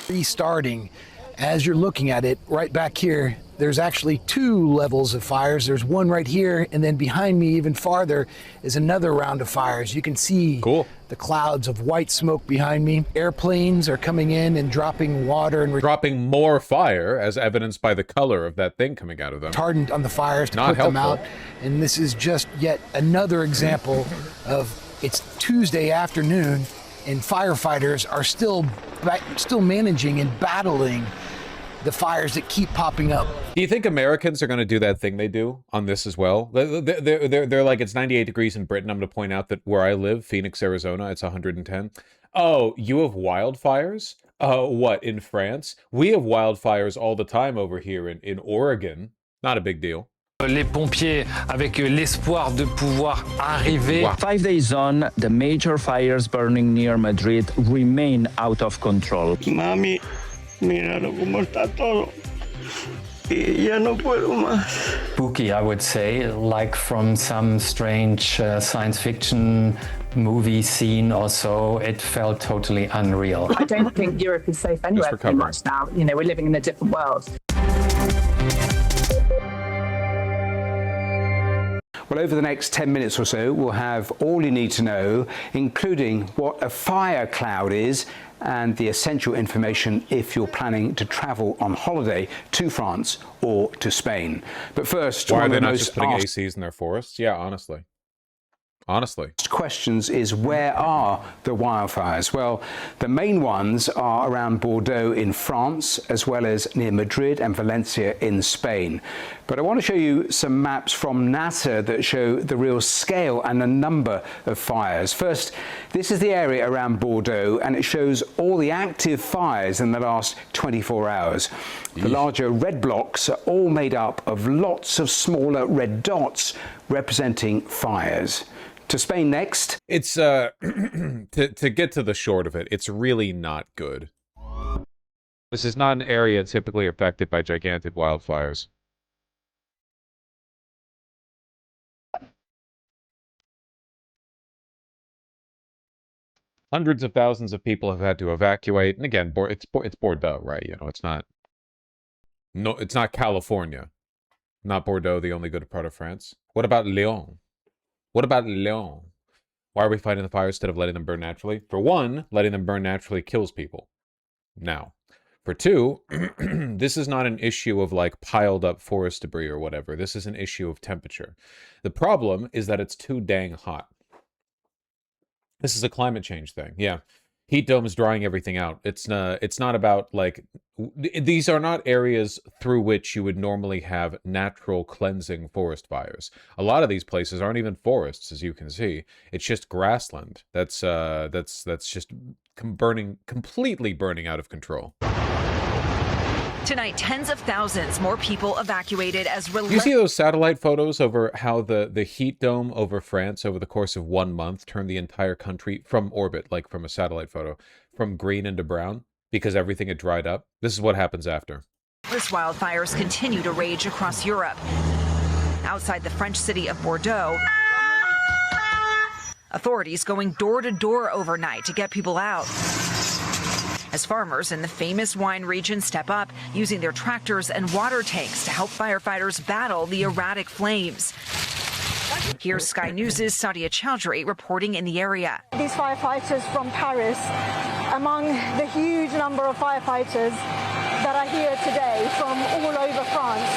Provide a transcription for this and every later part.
Restarting, as you're looking at it, right back here, there's actually 2 levels of fires. There's one right here, and then behind me, even farther, is another round of fires. You can see the clouds of white smoke behind me. Airplanes are coming in and dropping water and dropping more fire, as evidenced by the color of that thing coming out of them. Retardant on the fires to put them out. And this is just yet another example of it's Tuesday afternoon, and firefighters are still managing and battling the fires that keep popping up. Do you think Americans are going to do that thing they do on this as well? They're like, it's 98 degrees in Britain. I'm going to point out that where I live, Phoenix, Arizona, it's 110. Oh, you have wildfires? What, in France? We have wildfires all the time over here in Oregon. Not a big deal. Les pompiers, avec l'espoir de pouvoir arriver. Wow. 5 days on, the major fires burning near Madrid remain out of control. Mami, míralo cómo está todo. Y ya no puedo más. Spooky, I would say, like from some strange science fiction movie scene or so. It felt totally unreal. I don't think Europe is safe anywhere pretty much now. You know, we're living in a different world. Well, over the next 10 minutes or so, we'll have all you need to know, including what a fire cloud is and the essential information if you're planning to travel on holiday to France or to Spain. But first, why are they not just putting ACs in their forests? Yeah, honestly. Questions is, where are the wildfires? Well, the main ones are around Bordeaux in France, as well as near Madrid and Valencia in Spain. But I want to show you some maps from NASA that show the real scale and the number of fires. First, this is the area around Bordeaux, and it shows all the active fires in the last 24 hours. The larger red blocks are all made up of lots of smaller red dots representing fires. To Spain next. It's to get to the short of it, it's really not good. This is not an area typically affected by gigantic wildfires. Hundreds of thousands of people have had to evacuate, and again, it's Bordeaux, right? You know, it's not California, not Bordeaux, the only good part of France. What about Lyon? What about Lyon? Why are we fighting the fires instead of letting them burn naturally? For one, letting them burn naturally kills people. Now, for two, this is not an issue of like piled up forest debris or whatever. This is an issue of temperature. The problem is that it's too dang hot. This is a climate change thing. Yeah. Heat dome is drying everything out. It's not about like, these are not areas through which you would normally have natural cleansing forest fires. A lot of these places aren't even forests, as you can see. It's just grassland. That's just completely burning out of control. Tonight, tens of thousands more people evacuated as You see those satellite photos over how the heat dome over France over the course of 1 month turned the entire country from orbit, like from a satellite photo, from green into brown because everything had dried up? This is what happens after. This wildfires continue to rage across Europe. Outside the French city of Bordeaux, authorities going door to door overnight to get people out. As farmers in the famous wine region step up, using their tractors and water tanks to help firefighters battle the erratic flames. Here's Sky News' Sadia Chowdhury reporting in the area. These firefighters from Paris, among the huge number of firefighters that are here today from all over France,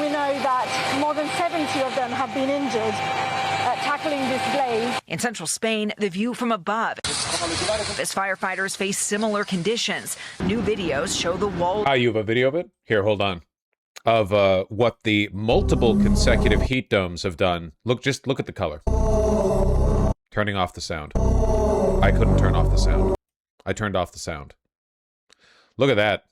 we know that more than 70 of them have been injured tackling this blaze. In central Spain, the view from above. As firefighters face similar conditions, new videos show the wall. Ah, you have a video of it? Here, hold on. Of what the multiple consecutive heat domes have done. Just look at the color. Turning off the sound. I couldn't turn off the sound. I turned off the sound. Look at that.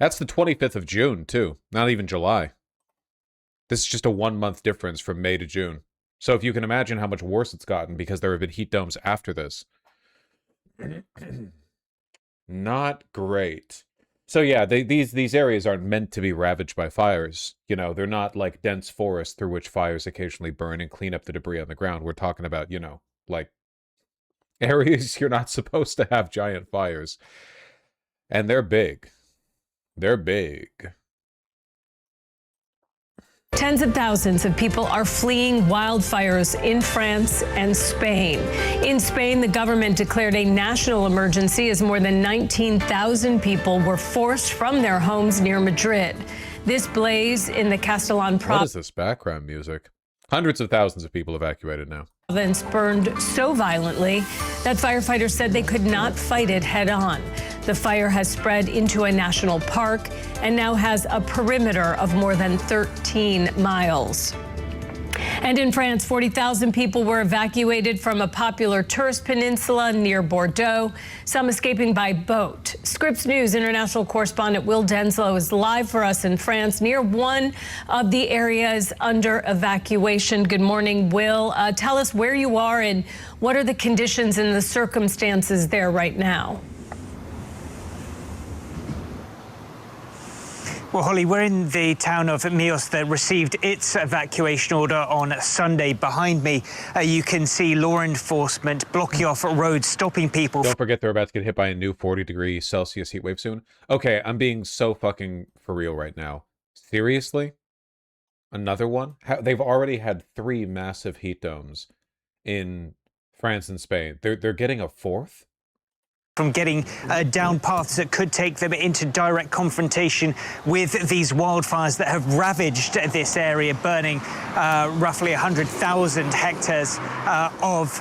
That's the 25th of June, too. Not even July. This is just a 1 month difference from May to June. So if you can imagine how much worse it's gotten because there have been heat domes after this. Not great. So yeah, these areas aren't meant to be ravaged by fires. You know, they're not like dense forests through which fires occasionally burn and clean up the debris on the ground. We're talking about, you know, like Areas you're not supposed to have giant fires. And they're big. They're big. Tens of thousands of people are fleeing wildfires in France and Spain. In Spain, the government declared a national emergency as more than 19,000 people were forced from their homes near Madrid. This blaze in the Castellan province. What is this background music? Hundreds of thousands of people evacuated now. Province burned so violently that firefighters said they could not fight it head on. The fire has spread into a national park and now has a perimeter of more than 13 miles. And in France, 40,000 people were evacuated from a popular tourist peninsula near Bordeaux, some escaping by boat. Scripps News international correspondent Will Denslow is live for us in France near one of the areas under evacuation. Good morning, Will. Tell us where you are and what are the conditions and the circumstances there right now? Well, Holly, we're in the town of Mios that received its evacuation order on Sunday. Behind me, you can see law enforcement blocking off roads, stopping people. Don't forget they're about to get hit by a new 40-degree Celsius heat wave soon. Okay, I'm being so fucking for real right now. Seriously? Another one? They've already had 3 massive heat domes in France and Spain. They're getting a 4th? From getting down paths that could take them into direct confrontation with these wildfires that have ravaged this area, burning roughly 100,000 hectares of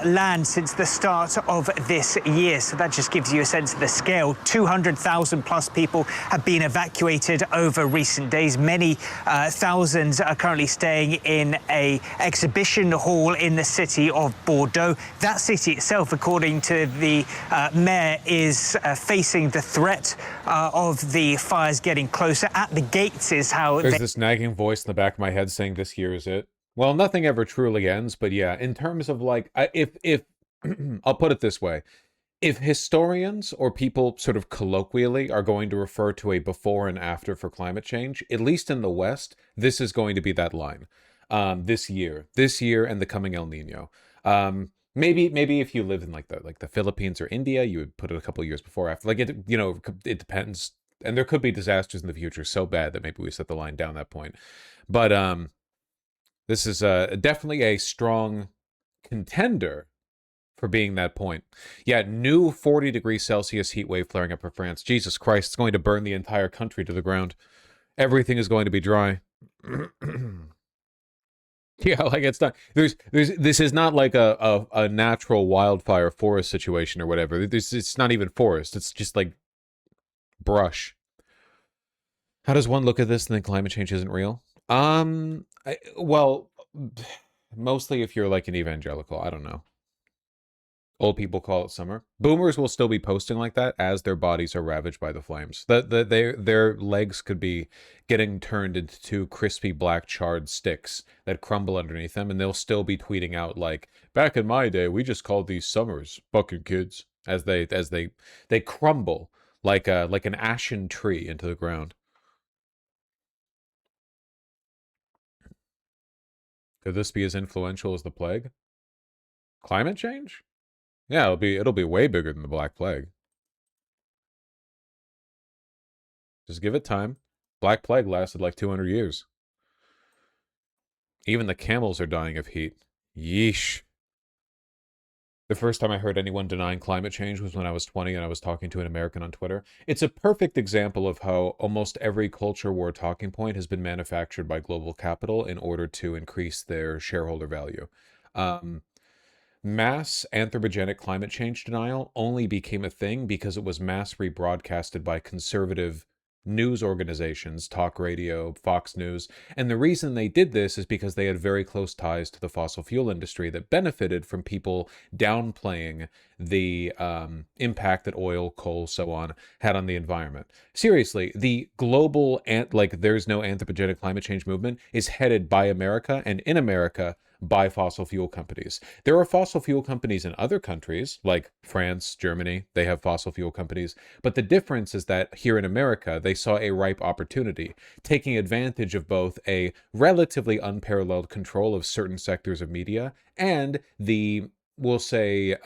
land since the start of this year. So that just gives you a sense of the scale. 200,000 plus people have been evacuated over recent days. Many thousands are currently staying in a exhibition hall in the city of Bordeaux. That city itself, according to the mayor, is facing the threat of the fires getting closer. At the gates is how there's this nagging voice in the back of my head saying this year is it. Well, nothing ever truly ends, but yeah, in terms of like, if I'll put it this way, if historians or people sort of colloquially are going to refer to a before and after for climate change, at least in the West, this is going to be that line. This year and the coming El Nino. Maybe if you live in like the Philippines or India, you would put it a couple of years before, after. Like it depends, and there could be disasters in the future so bad that maybe we set the line down that point, but this is definitely a strong contender for being that point. Yeah, new 40-degree Celsius heat wave flaring up for France. Jesus Christ, it's going to burn the entire country to the ground. Everything is going to be dry. Yeah, like it's not. This is not like a natural wildfire forest situation or whatever. It's not even forest. It's just like brush. How does one look at this and think climate change isn't real? Well, mostly if you're like an evangelical, I don't know. Old people call it summer. Boomers will still be posting like that as their bodies are ravaged by the flames. Their legs could be getting turned into 2 crispy black charred sticks that crumble underneath them, and they'll still be tweeting out like, "Back in my day, we just called these summers, fucking kids," as they crumble like an ashen tree into the ground. Could this be as influential as the plague? Climate change? Yeah, it'll be way bigger than the Black Plague. Just give it time. Black Plague lasted like 200 years. Even the camels are dying of heat. Yeesh. The first time I heard anyone denying climate change was when I was 20 and I was talking to an American on Twitter. It's a perfect example of how almost every culture war talking point has been manufactured by global capital in order to increase their shareholder value. Mass anthropogenic climate change denial only became a thing because it was mass rebroadcasted by conservative news organizations, talk radio, Fox News, and the reason they did this is because they had very close ties to the fossil fuel industry that benefited from people downplaying the impact that oil, coal, so on had on the environment. Seriously, the global there's no anthropogenic climate change movement is headed by America and in America by fossil fuel companies. There are fossil fuel companies in other countries, like France, Germany, they have fossil fuel companies. But the difference is that here in America, they saw a ripe opportunity, taking advantage of both a relatively unparalleled control of certain sectors of media and the we'll say,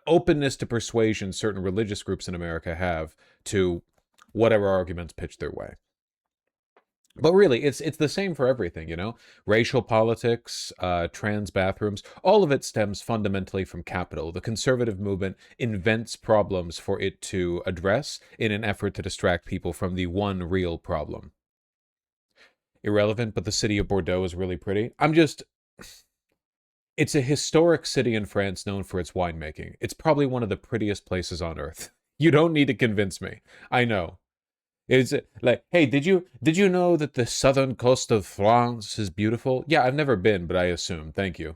openness to persuasion certain religious groups in America have to whatever arguments pitched their way. But really, it's the same for everything, you know? Racial politics, trans bathrooms, all of it stems fundamentally from capital. The conservative movement invents problems for it to address in an effort to distract people from the one real problem. Irrelevant, but the city of Bordeaux is really pretty. It's a historic city in France known for its winemaking. It's probably one of the prettiest places on earth. You don't need to convince me. I know. Is it like, hey, did you know that the southern coast of France is beautiful? Yeah, I've never been, but I assume. Thank you.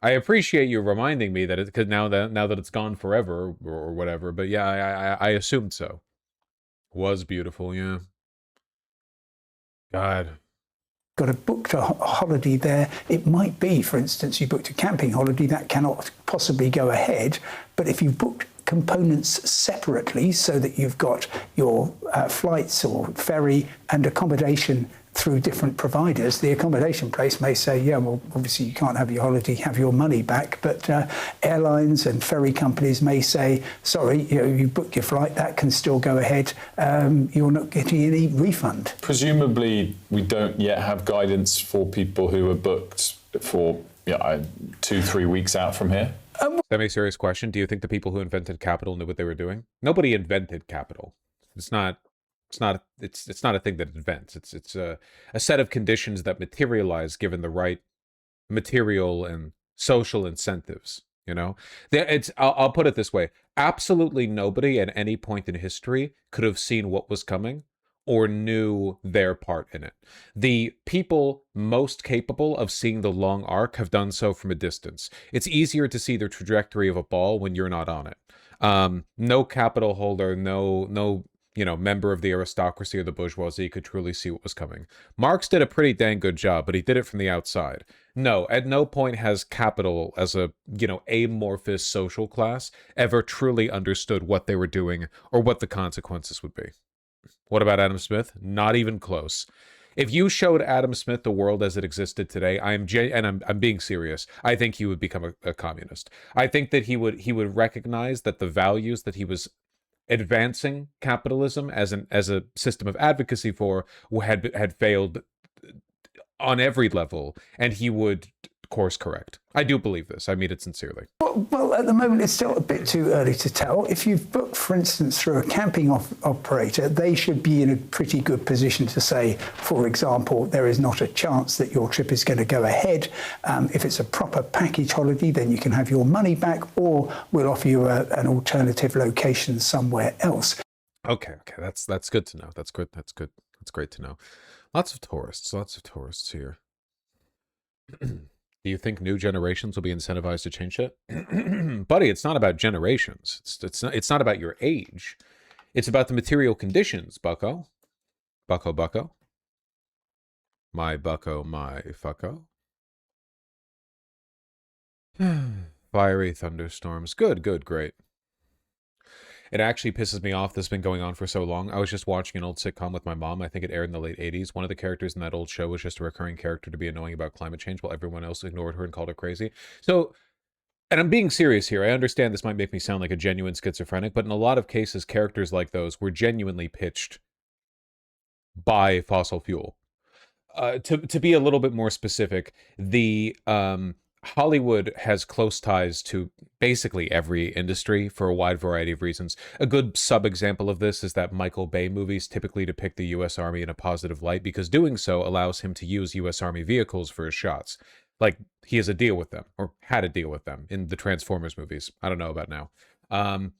I appreciate you reminding me that it, because now that it's gone forever or whatever. But yeah, I assumed so. Was beautiful, yeah. God. Got a booked a holiday there. It might be, for instance, you booked a camping holiday that cannot possibly go ahead. But if you booked components separately, so that you've got your flights or ferry and accommodation through different providers, the accommodation place may say, yeah, well, obviously you can't have your holiday, have your money back, but airlines and ferry companies may say, sorry, you booked your flight, that can still go ahead, you're not getting any refund. Presumably, we don't yet have guidance for people who are booked for 2-3 weeks out from here. Semi-serious question. Do you think the people who invented capital knew what they were doing? Nobody invented capital. It's not a thing that invents. It's a set of conditions that materialize given the right material and social incentives. You know, I'll put it this way: absolutely nobody at any point in history could have seen what was coming or knew their part in it. The people most capable of seeing the long arc have done so from a distance. It's easier to see the trajectory of a ball when you're not on it. No capital holder, no member of the aristocracy or the bourgeoisie could truly see what was coming. Marx did a pretty dang good job, but he did it from the outside. No, at no point has capital as a, amorphous social class ever truly understood what they were doing or what the consequences would be. What about Adam Smith? Not even close. If you showed Adam Smith the world as it existed today, I'm being serious, I think he would become a communist. I think that he would recognize that the values that he was advancing capitalism as a system of advocacy for had failed on every level, and he would course correct. I do believe this. I mean it sincerely. Well, at the moment, it's still a bit too early to tell. If you've booked, for instance, through a camping operator, they should be in a pretty good position to say, for example, there is not a chance that your trip is going to go ahead. If it's a proper package holiday, then you can have your money back, or we'll offer you an alternative location somewhere else. Okay, that's good to know. That's good. That's great to know. Lots of tourists here. Do you think new generations will be incentivized to change it? Buddy, it's not about generations. It's not about your age. It's about the material conditions, bucko. Bucko. My bucko, my fucko. Fiery thunderstorms. Good, great. It actually pisses me off this has been going on for so long. I was just watching an old sitcom with my mom. I think it aired in the late 80s. One of the characters in that old show was just a recurring character to be annoying about climate change while everyone else ignored her and called her crazy. So, and I'm being serious here. I understand this might make me sound like a genuine schizophrenic, but in a lot of cases, characters like those were genuinely pitched by fossil fuel. To be a little bit more specific, the Hollywood has close ties to basically every industry for a wide variety of reasons. A good sub-example of this is that Michael Bay movies typically depict the U.S. Army in a positive light because doing so allows him to use U.S. Army vehicles for his shots. Like, he has a deal with them, or had a deal with them in the Transformers movies. I don't know about now. But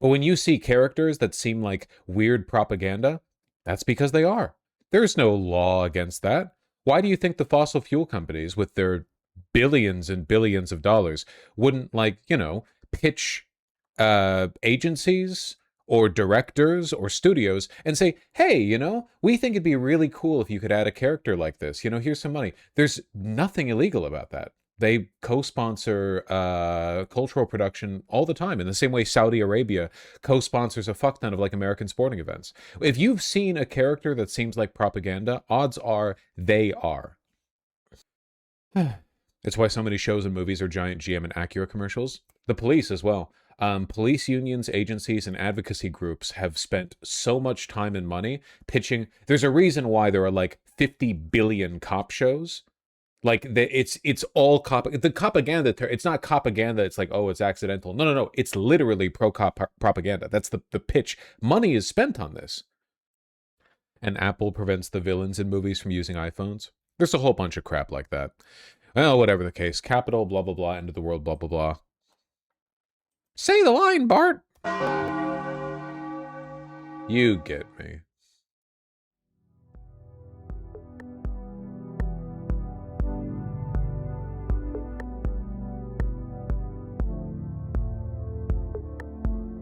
when you see characters that seem like weird propaganda, that's because they are. There's no law against that. Why do you think the fossil fuel companies, with their billions and billions of dollars, wouldn't pitch agencies or directors or studios and say, hey, we think it'd be really cool if you could add a character like this, here's some money. There's nothing illegal about that. They co-sponsor cultural production all the time, in the same way Saudi Arabia co-sponsors a fuck ton of American sporting events. If you've seen a character that seems like propaganda, odds are they are. It's why so many shows and movies are giant GM and Acura commercials. The police as well. Police unions, agencies, and advocacy groups have spent so much time and money pitching. There's a reason why there are like 50 billion cop shows. Like it's all the propaganda. It's not propaganda. It's like, oh, it's accidental. No. It's literally pro-cop propaganda. That's the pitch. Money is spent on this. And Apple prevents the villains in movies from using iPhones. There's a whole bunch of crap like that. Well, whatever the case. Capital, blah, blah, blah. End of the world, blah, blah, blah. Say the line, Bart. You get me.